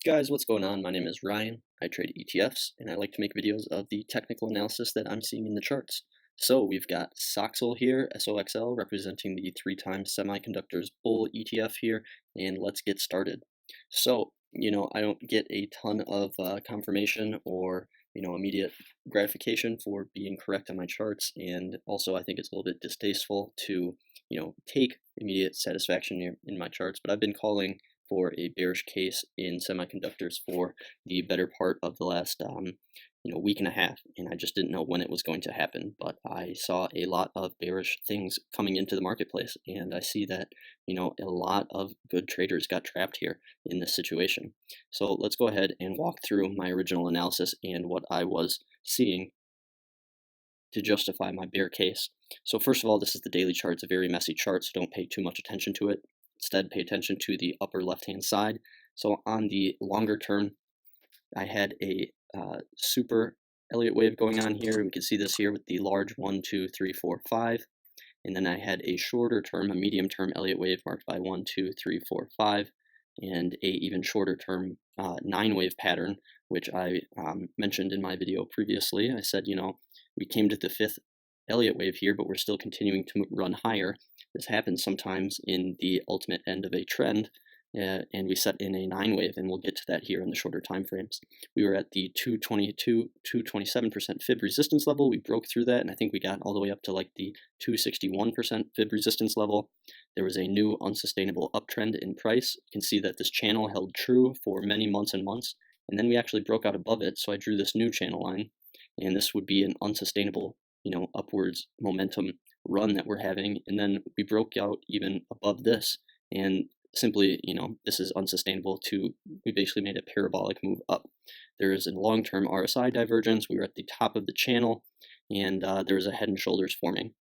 Guys, what's going on? My name is Ryan. I trade ETFs, and I like to make videos of the technical analysis that I'm seeing in the charts. So we've got SOXL here, SOXL, representing the 3 times Semiconductors bull ETF here, and let's get started. So, I don't get a ton of confirmation or, immediate gratification for being correct on my charts, and also I think it's a little bit distasteful to, take immediate satisfaction in my charts, but I've been calling for a bearish case in semiconductors for the better part of the last week and a half, and I just didn't know when it was going to happen. But I saw a lot of bearish things coming into the marketplace, and I see that a lot of good traders got trapped here in this situation. So let's go ahead and walk through my original analysis and what I was seeing to justify my bear case. So first of all, this is the daily chart. It's a very messy chart, so don't pay too much attention to it. Instead, pay attention to the upper left-hand side. So on the longer term, I had a super Elliott wave going on here. We can see this here with the large 1, 2, 3, 4, 5. And then I had a shorter term, a medium term Elliott wave marked by 1, 2, 3, 4, 5, and a even shorter term 9-wave pattern, which I mentioned in my video previously. I said, we came to the 5th Elliott wave here, but we're still continuing to run higher. This happens sometimes in the ultimate end of a trend, and we set in a 9-wave, and we'll get to that here in the shorter time frames. We were at the 222, 227% fib resistance level. We broke through that, and I think we got all the way up to like the 261% fib resistance level. There was a new unsustainable uptrend in price. You can see that this channel held true for many months and months, and then we actually broke out above it, so I drew this new channel line, and this would be an unsustainable, upwards momentum run that we're having, and then we broke out even above this, and simply, this is unsustainable we basically made a parabolic move up. There is a long-term RSI divergence. We were at the top of the channel, and there is a head and shoulders forming.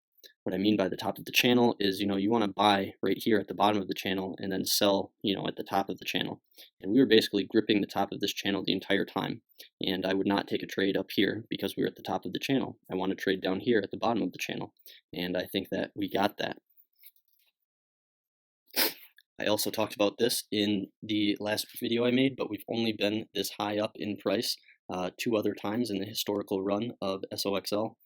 What I mean by the top of the channel is, you want to buy right here at the bottom of the channel and then sell, at the top of the channel. And we were basically gripping the top of this channel the entire time. And I would not take a trade up here because we were at the top of the channel. I want to trade down here at the bottom of the channel. And I think that we got that. I also talked about this in the last video I made, but we've only been this high up in price 2 other times in the historical run of SOXL.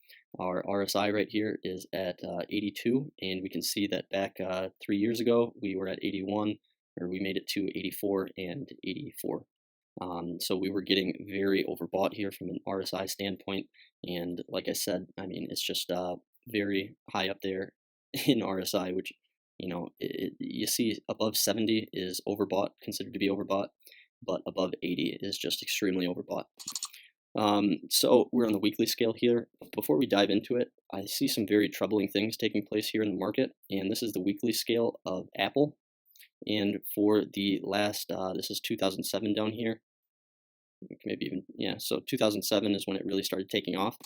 Our RSI right here is at 82, and we can see that back 3 years ago we were at 81, or we made it to 84 and 84. So we were getting very overbought here from an RSI standpoint, and like I said, I mean, it's just very high up there in RSI, which you see above 70 is overbought, considered to be overbought, but above 80 is just extremely overbought. So we're on the weekly scale here. Before we dive into it, I see some very troubling things taking place here in the market, and this is the weekly scale of Apple. And for the last, this is 2007 down here, maybe even, yeah, so 2007 is when it really started taking off,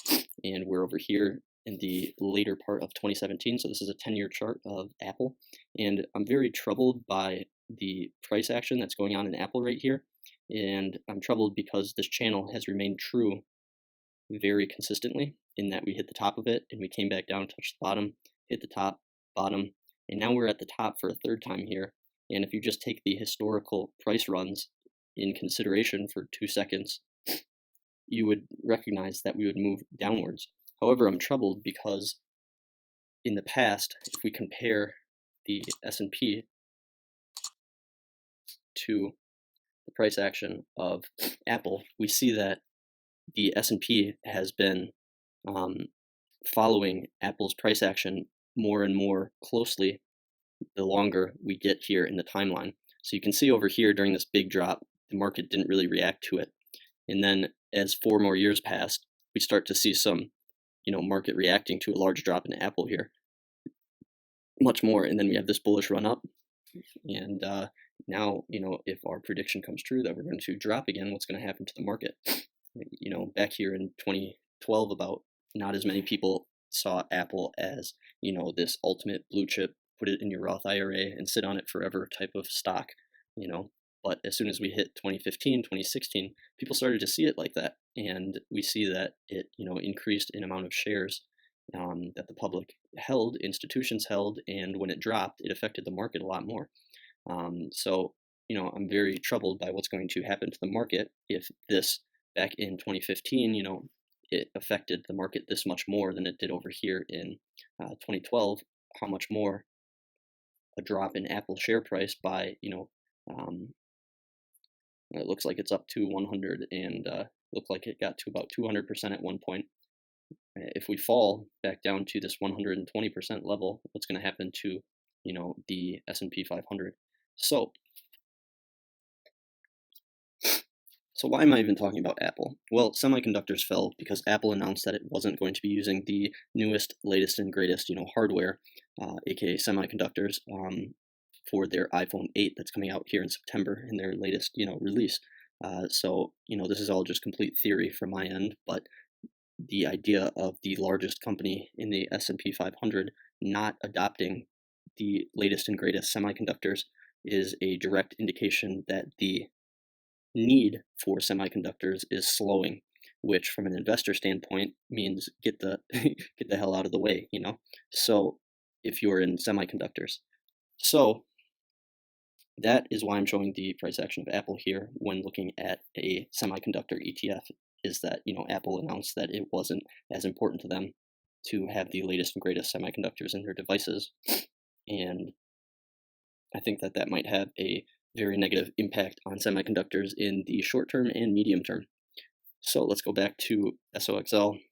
and we're over here in the later part of 2017. So this is a 10-year chart of Apple, and I'm very troubled by the price action that's going on in Apple right here, and I'm troubled because this channel has remained true very consistently in that we hit the top of it and we came back down, touched the bottom, hit the top, bottom, and now we're at the top for a 3rd time here. And if you just take the historical price runs in consideration for 2 seconds, you would recognize that we would move downwards. However, I'm troubled because in the past, if we compare the S&P to the price action of Apple, we see that the S&P has been following Apple's price action more and more closely the longer we get here in the timeline. So you can see over here during this big drop, the market didn't really react to it. And then as 4 more years passed, we start to see some, market reacting to a large drop in Apple here, much more. And then we have this bullish run up. And now, if our prediction comes true that we're going to drop again, what's going to happen to the market? Back here in 2012, about not as many people saw Apple as, this ultimate blue chip, put it in your Roth IRA and sit on it forever type of stock, But as soon as we hit 2015, 2016, people started to see it like that. And we see that it, increased in amount of shares that the public held, institutions held, and when it dropped, it affected the market a lot more. So I'm very troubled by what's going to happen to the market if this back in 2015, it affected the market this much more than it did over here in 2012. How much more a drop in Apple share price by, um, it looks like it's up to 100 and looked like it got to about 200% at one point. If we fall back down to this 120% level, what's going to happen to, the S&P 500? So why am I even talking about Apple? Well, semiconductors fell because Apple announced that it wasn't going to be using the newest, latest, and greatest, hardware, aka semiconductors, for their iPhone 8 that's coming out here in September in their latest, release. So, this is all just complete theory from my end, but the idea of the largest company in the S&P 500 not adopting the latest and greatest semiconductors is a direct indication that the need for semiconductors is slowing, which from an investor standpoint means get the get the hell out of the way, So if you're in semiconductors. So that is why I'm showing the price action of Apple here when looking at a semiconductor ETF, is that, Apple announced that it wasn't as important to them to have the latest and greatest semiconductors in their devices. And I think that that might have a very negative impact on semiconductors in the short term and medium term. So let's go back to SOXL. Let's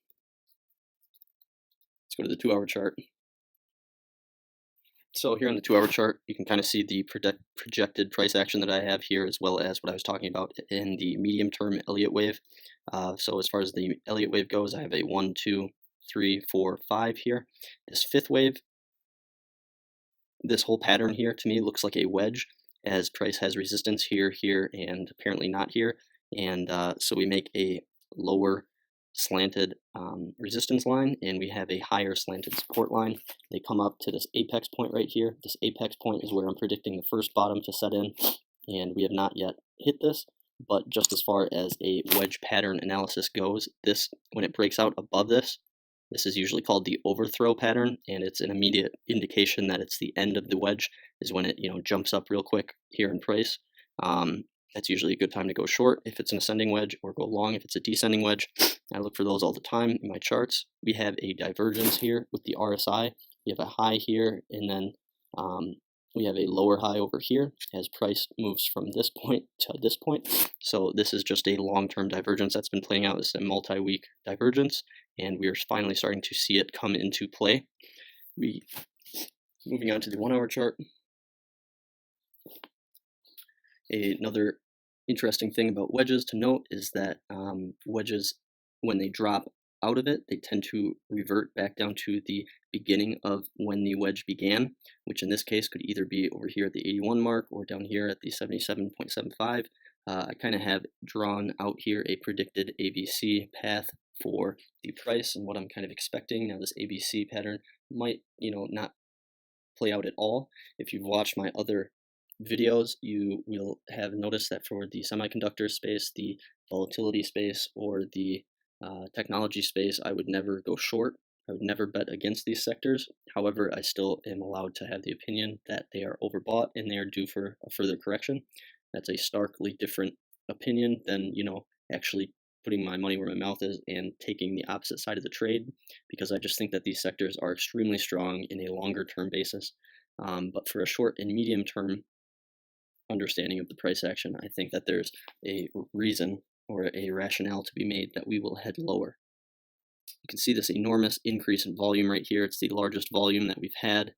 go to the 2-hour chart. So here on the 2-hour chart, you can kind of see the projected price action that I have here, as well as what I was talking about in the medium term Elliott wave. So as far as the Elliott wave goes, I have a 1, 2, 3, 4, 5 here. This fifth wave, this whole pattern here to me looks like a wedge, as price has resistance here, here, and apparently not here. And so we make a lower slanted resistance line, and we have a higher slanted support line. They come up to this apex point right here. This apex point is where I'm predicting the first bottom to set in, and we have not yet hit this. But just as far as a wedge pattern analysis goes, this, when it breaks out above this is usually called the overthrow pattern, and it's an immediate indication that it's the end of the wedge, is when it jumps up real quick here in price. That's usually a good time to go short if it's an ascending wedge, or go long if it's a descending wedge. I look for those all the time in my charts. We have a divergence here with the RSI. We have a high here, and then we have a lower high over here as price moves from this point to this point. So this is just a long-term divergence that's been playing out. This is a multi-week divergence, and we are finally starting to see it come into play. Moving on to the 1-hour chart. Another interesting thing about wedges to note is that wedges, when they drop out of it, they tend to revert back down to the beginning of when the wedge began, which in this case could either be over here at the 81 mark or down here at the 77.75. I kind of have drawn out here a predicted ABC path for the price and what I'm kind of expecting. Now this ABC pattern might, not play out at all. If you've watched my other videos, you will have noticed that for the semiconductor space, the volatility space, or the technology space, I would never go short. I would never bet against these sectors. However, I still am allowed to have the opinion that they are overbought and they are due for a further correction. That's a starkly different opinion than, actually putting my money where my mouth is and taking the opposite side of the trade, because I just think that these sectors are extremely strong in a longer term basis. But for a short and medium term understanding of the price action, I think that there's a reason or a rationale to be made that we will head lower. You can see this enormous increase in volume right here. It's the largest volume that we've had, it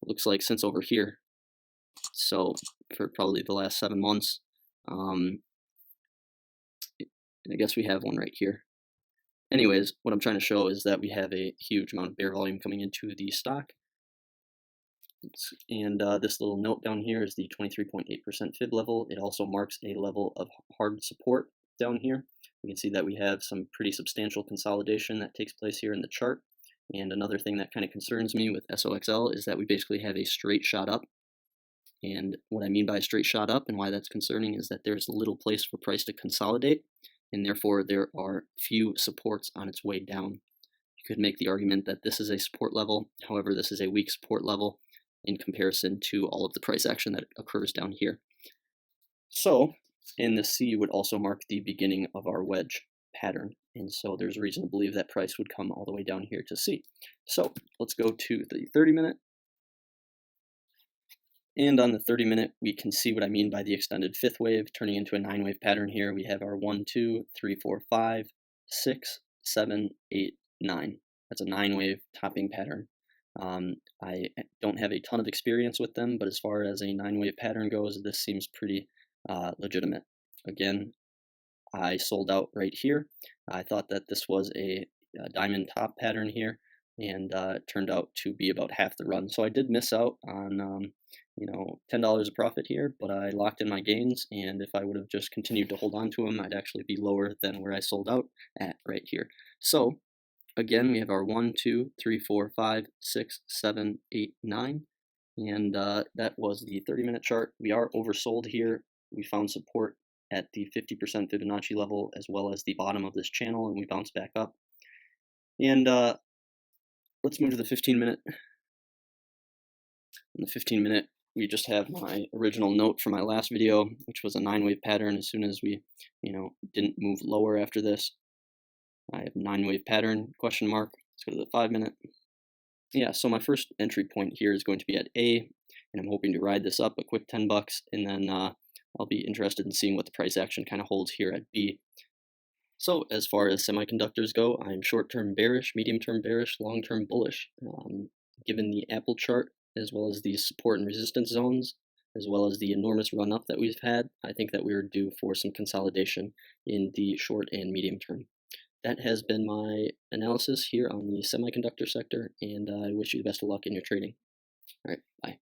looks like, since over here. So for probably the last 7 months. And I guess we have one right here. Anyways, what I'm trying to show is that we have a huge amount of bear volume coming into the stock. And this little note down here is the 23.8% fib level. It also marks a level of hard support down here. We can see that we have some pretty substantial consolidation that takes place here in the chart. And another thing that kind of concerns me with SOXL is that we basically have a straight shot up. And what I mean by a straight shot up and why that's concerning is that there's little place for price to consolidate, and therefore there are few supports on its way down. You could make the argument that this is a support level, however, this is a weak support level. in comparison to all of the price action that occurs down here. So, and the C would also mark the beginning of our wedge pattern, and so there's reason to believe that price would come all the way down here to C. So let's go to the 30-minute, and on the 30-minute we can see what I mean by the extended fifth wave turning into a 9-wave pattern here. We have our 1, 2, 3, 4, 5, 6, 7, 8, 9. That's a 9-wave topping pattern. I don't have a ton of experience with them, but as far as a 9-wave pattern goes, this seems pretty legitimate. Again, I sold out right here. I thought that this was a diamond top pattern here, and it turned out to be about half the run. So I did miss out on $10 of profit here, but I locked in my gains, and if I would have just continued to hold on to them, I'd actually be lower than where I sold out at right here. So again, we have our 1, 2, 3, 4, 5, 6, 7, 8, 9, and that was the 30-minute chart. We are oversold here. We found support at the 50% Fibonacci level as well as the bottom of this channel, and we bounced back up. And let's move to the 15-minute. In the 15-minute, we just have my original note from my last video, which was a 9-wave pattern. As soon as we, didn't move lower after this, I have 9-wave pattern, question mark. Let's go to the 5-minute. Yeah, so my first entry point here is going to be at A, and I'm hoping to ride this up a quick $10, and then I'll be interested in seeing what the price action kind of holds here at B. So as far as semiconductors go, I'm short-term bearish, medium-term bearish, long-term bullish. Given the Apple chart, as well as the support and resistance zones, as well as the enormous run-up that we've had, I think that we're due for some consolidation in the short and medium term. That has been my analysis here on the semiconductor sector, and I wish you the best of luck in your trading. All right, bye.